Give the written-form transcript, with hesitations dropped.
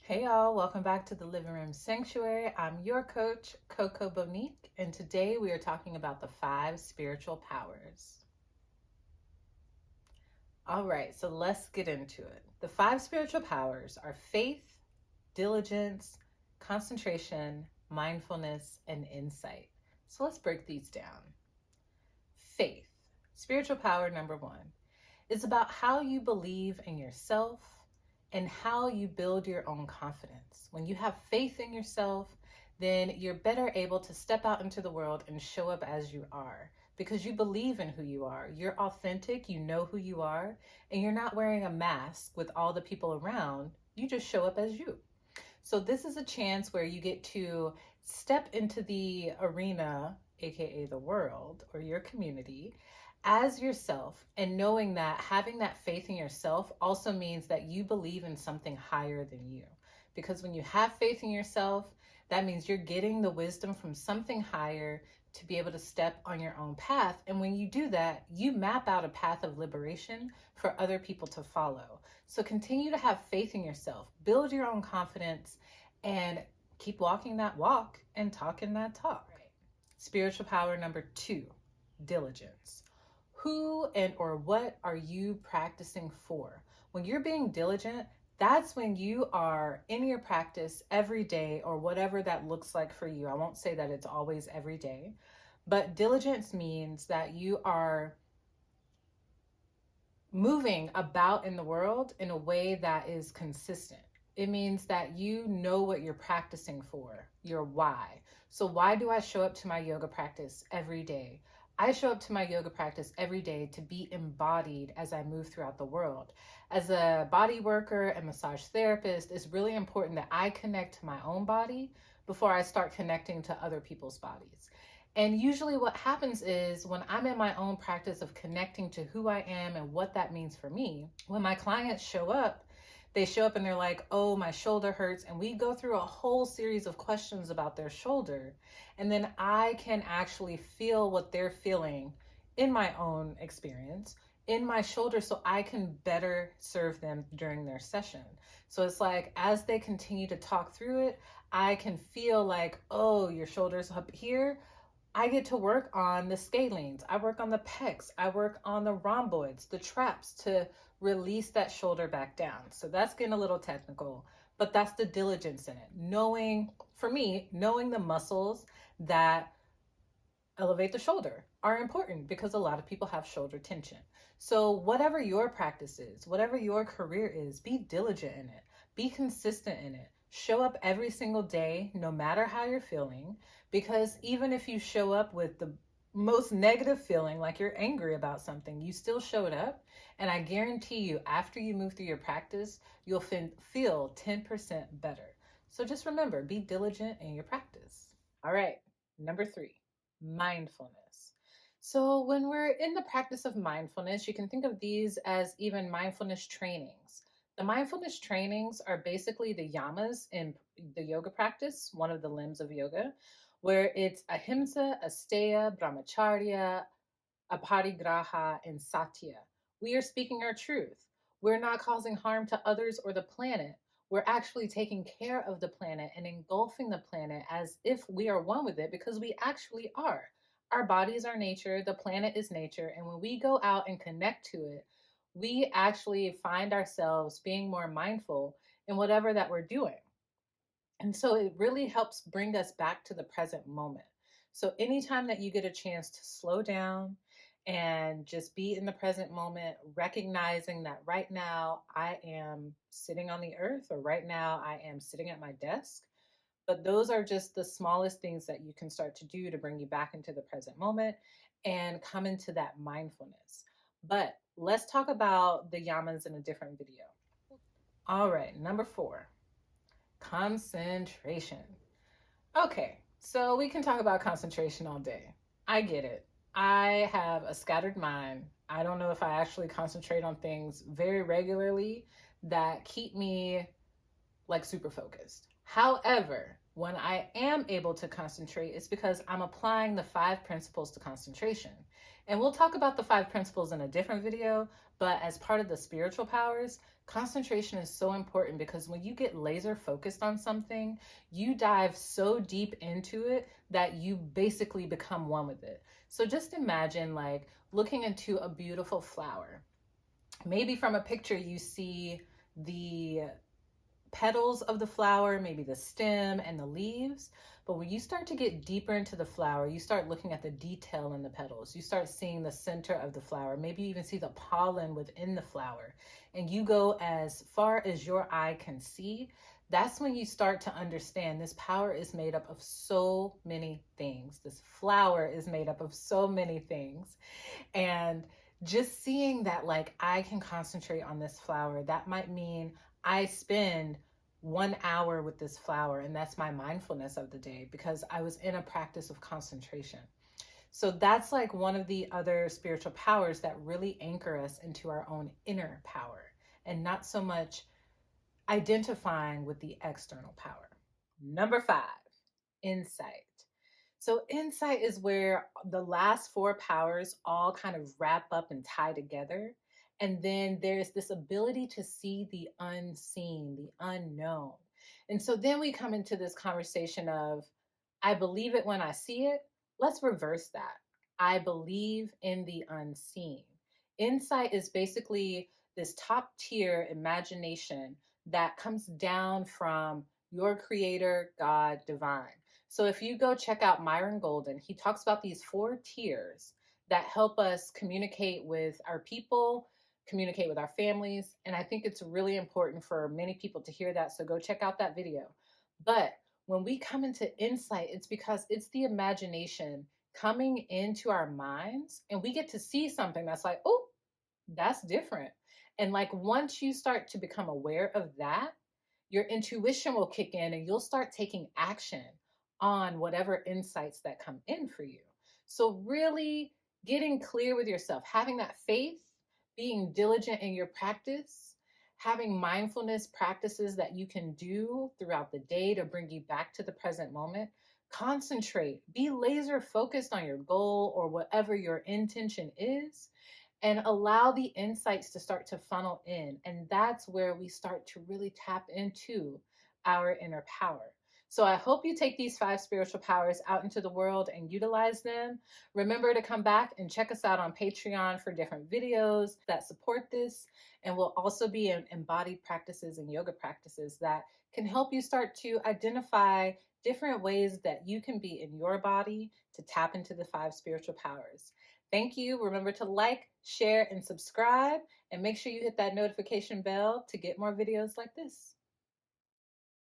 Hey y'all, welcome back to the Living Room Sanctuary. I'm your coach, Coco Bonique, and today we are talking about the 5 spiritual powers. All right, so let's get into it. The 5 spiritual powers are faith, diligence, concentration, mindfulness, and insight. So let's break these down. Faith, spiritual power number 1, is about how you believe in yourself and how you build your own confidence. When you have faith in yourself, then you're better able to step out into the world and show up as you are because you believe in who you are. You're authentic, you know who you are, and you're not wearing a mask with all the people around. You just show up as you. So this is a chance where you get to step into the arena, aka the world or your community, as yourself, and knowing that having that faith in yourself also means that you believe in something higher than you. Because when you have faith in yourself, that means you're getting the wisdom from something higher to be able to step on your own path. And when you do that, you map out a path of liberation for other people to follow. So continue to have faith in yourself, build your own confidence, and keep walking that walk and talking that talk. Right. Spiritual power number 2, diligence. Who and or what are you practicing for? When you're being diligent, that's when you are in your practice every day or whatever that looks like for you. I won't say that it's always every day, but diligence means that you are moving about in the world in a way that is consistent. It means that you know what you're practicing for, your why. So why do I show up to my yoga practice every day? I show up to my yoga practice every day to be embodied as I move throughout the world. As a body worker and massage therapist, it's really important that I connect to my own body before I start connecting to other people's bodies. And usually what happens is when I'm in my own practice of connecting to who I am and what that means for me, when my clients show up, they show up and they're like, oh, my shoulder hurts. And we go through a whole series of questions about their shoulder. And then I can actually feel what they're feeling in my own experience in my shoulder so I can better serve them during their session. So it's like as they continue to talk through it, I can feel like, oh, your shoulder's up here. I get to work on the scalenes. I work on the pecs. I work on the rhomboids, the traps to release that shoulder back down. So that's getting a little technical, but that's the diligence in it. Knowing, for me, knowing the muscles that elevate the shoulder are important because a lot of people have shoulder tension. So whatever your practice is, whatever your career is, be diligent in it, be consistent in it. Show up every single day, no matter how you're feeling, because even if you show up with the most negative feeling, like you're angry about something, you still showed up. And I guarantee you, after you move through your practice, you'll feel 10% better. So just remember, be diligent in your practice. All right, number 3, mindfulness. So, when we're in the practice of mindfulness, you can think of these as even mindfulness trainings. The mindfulness trainings are basically the yamas in the yoga practice, one of the limbs of yoga, where it's ahimsa, asteya, brahmacharya, aparigraha, and satya. We are speaking our truth. We're not causing harm to others or the planet. We're actually taking care of the planet and engulfing the planet as if we are one with it because we actually are. Our bodies are nature, the planet is nature, and when we go out and connect to it, we actually find ourselves being more mindful in whatever that we're doing. And so it really helps bring us back to the present moment. So anytime that you get a chance to slow down and just be in the present moment, recognizing that right now I am sitting on the earth or right now I am sitting at my desk. But those are just the smallest things that you can start to do to bring you back into the present moment and come into that mindfulness. But let's talk about the yamas in a different video. All right, number 4, concentration. Okay, so we can talk about concentration all day. I get it. I have a scattered mind. I don't know if I actually concentrate on things very regularly that keep me like super focused. However, when I am able to concentrate, it's because I'm applying the 5 principles to concentration. And we'll talk about the 5 principles in a different video, but as part of the spiritual powers, concentration is so important because when you get laser focused on something, you dive so deep into it that you basically become one with it. So just imagine like looking into a beautiful flower. Maybe from a picture you see the petals of the flower, maybe the stem and the leaves. But when you start to get deeper into the flower, you start looking at the detail in the petals. You start seeing the center of the flower. Maybe you even see the pollen within the flower. And you go as far as your eye can see. That's when you start to understand this power is made up of so many things. This flower is made up of so many things. And just seeing that, like, I can concentrate on this flower, that might mean I spend 1 hour with this flower, and that's my mindfulness of the day because I was in a practice of concentration. So that's like one of the other spiritual powers that really anchor us into our own inner power and not so much identifying with the external power. Number 5, insight. So, insight is where the last 4 powers all kind of wrap up and tie together. And then there's this ability to see the unseen, the unknown. And so then we come into this conversation of, I believe it when I see it. Let's reverse that. I believe in the unseen. Insight is basically this top tier imagination that comes down from your creator, God, divine. So if you go check out Myron Golden, he talks about these 4 tiers that help us communicate with our people, communicate with our families. And I think it's really important for many people to hear that. So go check out that video. But when we come into insight, it's because it's the imagination coming into our minds and we get to see something that's like, oh, that's different. And like once you start to become aware of that, your intuition will kick in and you'll start taking action on whatever insights that come in for you. So, really getting clear with yourself, having that faith, being diligent in your practice, having mindfulness practices that you can do throughout the day to bring you back to the present moment. Concentrate, be laser focused on your goal or whatever your intention is, and allow the insights to start to funnel in. And that's where we start to really tap into our inner power. So I hope you take these 5 spiritual powers out into the world and utilize them. Remember to come back and check us out on Patreon for different videos that support this. And we'll also be in embodied practices and yoga practices that can help you start to identify different ways that you can be in your body to tap into the 5 spiritual powers. Thank you. Remember to like, share, and subscribe, and make sure you hit that notification bell to get more videos like this.